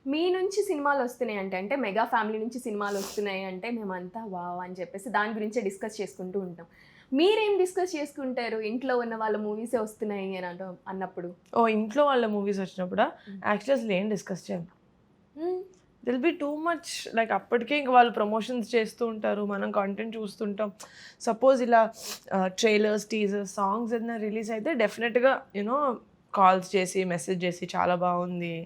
మీ నుంచి సినిమాలు వస్తున్నాయి అంటే మెగా ఫ్యామిలీ నుంచి సినిమాలు వస్తున్నాయి అంటే మేమంతా వావ్ అని చెప్పేసి దాని గురించే డిస్కస్ చేసుకుంటూ ఉంటాం. మీరేం డిస్కస్ చేసుకుంటారు ఇంట్లో ఉన్న వాళ్ళ మూవీసే వస్తున్నాయి అని అన్నప్పుడు? ఇంట్లో వాళ్ళ మూవీస్ వచ్చినప్పుడా యాక్చువల్లీ అసలు ఏం డిస్కస్ చేయం. They'll be too much like అప్పటికే ఇంక వాళ్ళు ప్రమోషన్స్ చేస్తూ ఉంటారు, మనం కంటెంట్ చూస్తుంటాం. సపోజ్ ఇలా ట్రైలర్స్, టీజర్స్, సాంగ్స్ ఏదైనా రిలీజ్ అయితే డెఫినెట్గా యూనో కాల్స్ చేసి మెసేజ్ చేసి చాలా బాగుంది,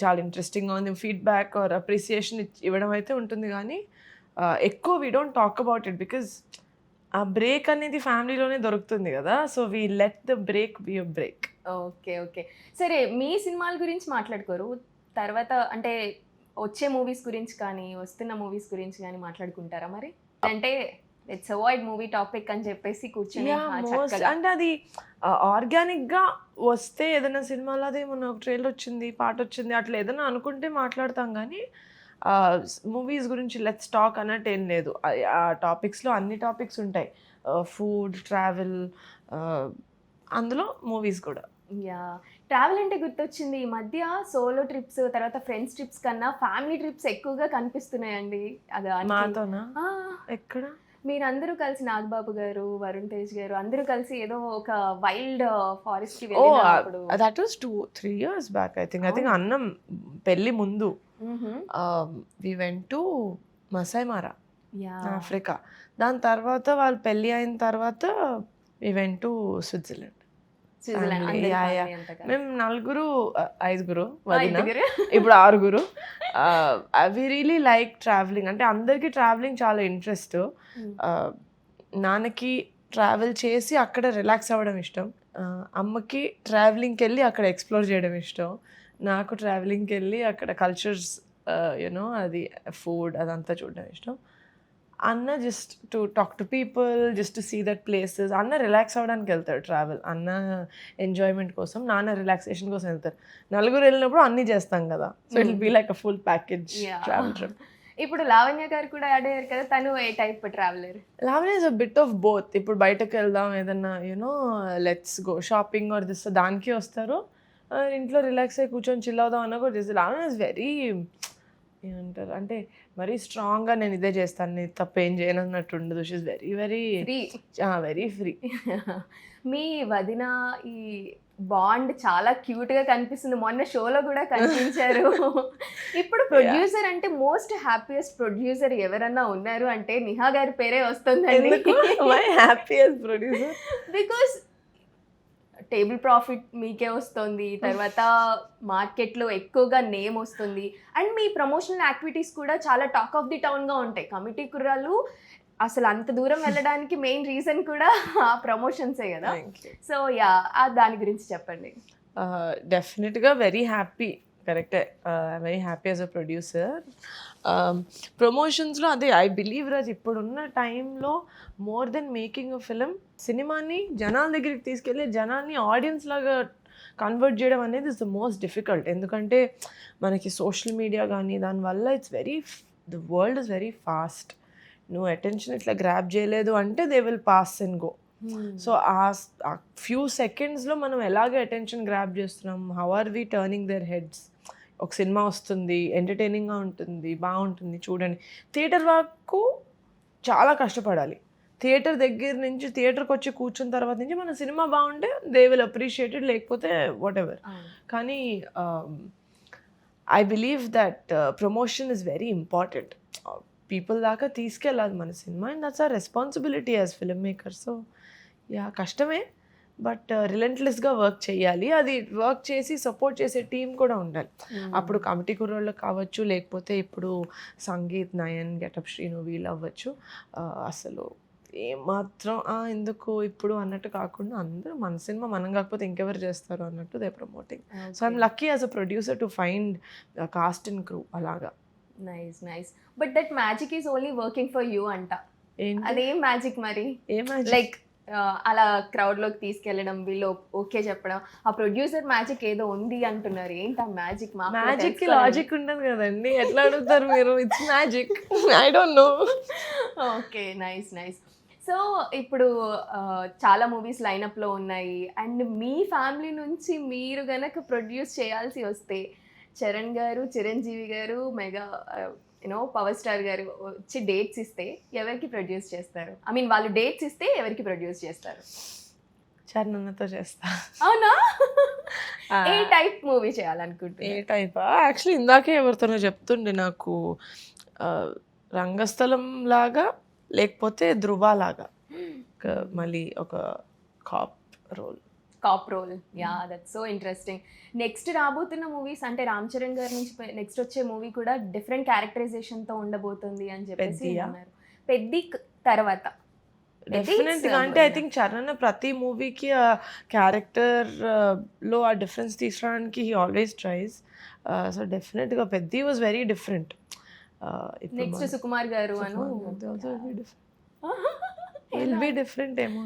చాలా ఇంట్రెస్టింగ్గా ఉంది, ఫీడ్బ్యాక్ ఆర్ అప్రిసియేషన్ ఇవ్వడం అయితే ఉంటుంది. కానీ ఎక్కువ we don't talk about it because ఆ బ్రేక్ అనేది ఫ్యామిలీలోనే దొరుకుతుంది కదా. So we let the break be a break. Okay, okay. సరే, మీ సినిమాల గురించి మాట్లాడుకోరు, తర్వాత అంటే వచ్చే మూవీస్ గురించి కానీ వస్తున్న మూవీస్ గురించి కానీ మాట్లాడుకుంటారా మరి? అంటే లెట్స్ అవాయిడ్ మూవీ టాపిక్ అని చెప్పేసి కూర్చొని అంటే అది ఆర్గానిక్గా వస్తే ఏదైనా సినిమాలో అదే మొన్న ఒక ట్రైలర్ వచ్చింది, పాట వచ్చింది, అట్లా ఏదైనా అనుకుంటే మాట్లాడతాం. కానీ మూవీస్ గురించి లెట్స్ టాక్ అన్నట్టు ఏం లేదు. ఆ టాపిక్స్లో అన్ని టాపిక్స్ ఉంటాయి, ఫుడ్, ట్రావెల్, అందులో మూవీస్ కూడా. ట్రావెల్ అంటే గుర్తొచ్చింది, ఈ మధ్య సోలో ట్రిప్స్ తర్వాత ఫ్రెండ్స్ ట్రిప్స్ కన్నా ఫ్యామిలీ ట్రిప్స్ ఎక్కువగా కనిపిస్తున్నాయండి. అది మాతోనా? ఎక్కడ? మీరందరూ కలిసి, నాగబాబు గారు, వరుణ్ తేజ్ గారు అందరూ కలిసి ఏదో ఒక వైల్డ్ ఫారెస్ట్ కి that was 2-3 years back I think. అన్నం పెళ్లి ముందు we went to Masai Mara, Africa. దాని తర్వాత వాళ్ళు పెళ్ళి అయిన తర్వాత వి వెంట్ టు స్విట్జర్లాండ్. మేము 5 వదిన, ఇప్పుడు 6. We really like travelling. అంటే అందరికీ ట్రావెలింగ్ చాలా ఇంట్రెస్ట్. నాన్నకి ట్రావెల్ చేసి అక్కడ రిలాక్స్ అవ్వడం ఇష్టం, అమ్మకి ట్రావెలింగ్కి వెళ్ళి అక్కడ ఎక్స్ప్లోర్ చేయడం ఇష్టం, నాకు ట్రావెలింగ్కి వెళ్ళి అక్కడ కల్చర్స్ యూనో అది ఫుడ్ అదంతా చూడడం ఇష్టం. అన్న just to talk to people, just to see that places. అన్న రిలాక్స్ అవ్వడానికి వెళ్తాడు ట్రావెల్, అన్న ఎంజాయ్మెంట్ కోసం, నాన్న రిలాక్సేషన్ కోసం వెళ్తారు. 4 వెళ్ళినప్పుడు అన్నీ చేస్తాం కదా. So it will be like a full package travel trip. ఇప్పుడు లావణ్య గారు కూడా యాడ్ అయ్యారు కదా, తను ఏ type traveller? Lavanya is a bit of both. ఇప్పుడు బయటకు వెళ్దాం ఏదన్నా you know let's go shopping or this, దానికి వస్తారు. ఇంట్లో రిలాక్స్ అయ్యి కూర్చొని చిల్ అవుదాం అన్న కూడా చేస్తారు. లావణ్య ఇస్ వెరీ ఏమంటారు అంటే మరీ స్ట్రాంగ్గా నేను ఇదే చేస్తాను, నేను తప్ప ఏం చేయను అన్నట్టు ఉండదు. She is very very very free. మీ వదిన ఈ బాండ్ చాలా క్యూట్ గా కనిపిస్తుంది, మొన్న షోలో కూడా కనిపించారు. ఇప్పుడు ప్రొడ్యూసర్ అంటే మోస్ట్ హ్యాపీయెస్ట్ ప్రొడ్యూసర్ ఎవరన్నా ఉన్నారు అంటే నిహా గారి పేరే వస్తుందండి. Happiest producer because table profit మీకే వస్తుంది, తర్వాత మార్కెట్లో ఎక్కువగా నేమ్ వస్తుంది, అండ్ మీ ప్రమోషనల్ యాక్టివిటీస్ కూడా చాలా టాక్ ఆఫ్ ది టౌన్గా ఉంటాయి. కమిటీ కుర్రాళ్ళు అసలు అంత దూరం వెళ్ళడానికి మెయిన్ రీజన్ కూడా ఆ ప్రమోషన్సే కదా. సో దాని గురించి చెప్పండి. డెఫినెట్గా వెరీ హ్యాపీ, కరెక్టే, very happy as a producer. ప్రమోషన్స్లో అదే ఐ బిలీవ్ రాజ్ ఇప్పుడున్న టైంలో more than making a film, సినిమాని జనాల దగ్గరికి తీసుకెళ్ళి జనాన్ని ఆడియన్స్ లాగా కన్వర్ట్ చేయడం అనేది ఇస్ ద మోస్ట్ డిఫికల్ట్. ఎందుకంటే మనకి సోషల్ మీడియా కానీ దానివల్ల the world is very fast. నువ్వు అటెన్షన్ ఇట్లా గ్రాప్ చేయలేదు అంటే they will pass and go. So ఆ ఫ్యూ సెకండ్స్లో మనం ఎలాగ అటెన్షన్ గ్రాప్ చేస్తున్నాం, how are we turning their heads. ఒక సినిమా వస్తుంది, ఎంటర్టైనింగ్గా ఉంటుంది, బాగుంటుంది చూడండి. థియేటర్ వరకు చాలా కష్టపడాలి. థియేటర్ దగ్గర నుంచి, థియేటర్కి వచ్చి కూర్చున్న తర్వాత నుంచి మన సినిమా బాగుంటే దే విల్ అప్రిషియేటెడ్, లేకపోతే వాట్ ఎవర్. కానీ I believe that promotion is very important. People దాకా తీసుకెళ్ళాలి మన cinema, and that's our responsibility as film maker. So కష్టమే, బట్ రిలెంట్లెస్గా వర్క్ చేయాలి. అది వర్క్ చేసి సపోర్ట్ చేసే టీం కూడా ఉండాలి. అప్పుడు కమిటీ కుర్రోళ్ళకి కావచ్చు, లేకపోతే ఇప్పుడు సంగీత్, నయన్, గెటప్ శ్రీను వీళ్ళు అవ్వచ్చు. అసలు ఏమాత్రం ఎందుకు ఇప్పుడు అన్నట్టు కాకుండా అందరూ మన సినిమా మనం కాకపోతే ఇంకెవరు చేస్తారు అన్నట్టు they promoting. So I'm lucky as a producer to find cast and crew అలాగా. Nice nice. But that magic is only working for you అంట. అదేం మ్యాజిక్ మరి? లైక్ అలా క్రౌడ్లోకి తీసుకెళ్ళడం, వీళ్ళు ఓకే చెప్పడం, ఆ ప్రొడ్యూసర్ మ్యాజిక్ ఏదో ఉంది అంటున్నారు. ఏంటి ఆ మ్యాజిక్? మ్యాజిక్ కి లాజిక్ ఉండదు కదండి, ఎట్లా అడుగుతారు మీరు? It's magic, I don't know. Okay, nice nice. So ఇప్పుడు చాలా మూవీస్ లైనప్లో ఉన్నాయి, అండ్ మీ ఫ్యామిలీ నుంచి మీరు గనక ప్రొడ్యూస్ చేయాల్సి వస్తే చరణ్ గారు, చిరంజీవి గారు, మెగా పవర్ స్టార్ గారు వచ్చి డేట్స్ ఇస్తే ఎవరికి ప్రొడ్యూస్ చేస్తారు? ఐ మీన్ వాళ్ళు డేట్స్ ఇస్తే ఎవరికి ప్రొడ్యూస్ చేస్తారు? చరణ్తో చేస్తా. అవునా? ఆ. ఏ టైప్ మూవీ ఏ చేయాలనుకుంటున్నారు? టైపా? యాక్చువల్లీ ఇందాకే ఎవరితోనో చెప్తుండే నాకు రంగస్థలం లాగా లేకపోతే ధృవ లాగా మళ్ళీ ఒక cop role. Cop role. Yeah, that's so interesting. Next రాబోతున్న మూవీస్ అంటే రామ్ చరణ్ గారి నుంచి నెక్స్ట్ వచ్చే మూవీ కూడా డిఫరెంట్ క్యారెక్టరైజేషన్ తో ఉండబోతుంది అని చెప్పేసి పెద్దియా? అన్నారు. పెద్ది తర్వాత డెఫినెట్గా అంటే ఐ థింక్ చరణ్ ప్రతి మూవీకి ఆ క్యారెక్టర్ లో ఆ డిఫరెన్స్ తీసుకురావడానికి హీ ఆల్వేస్ ట్రైస్. సో డెఫినెట్గా Peddi was very different. Next Sukumar గారు అను విల్ బి డిఫరెంట్ ఏమో.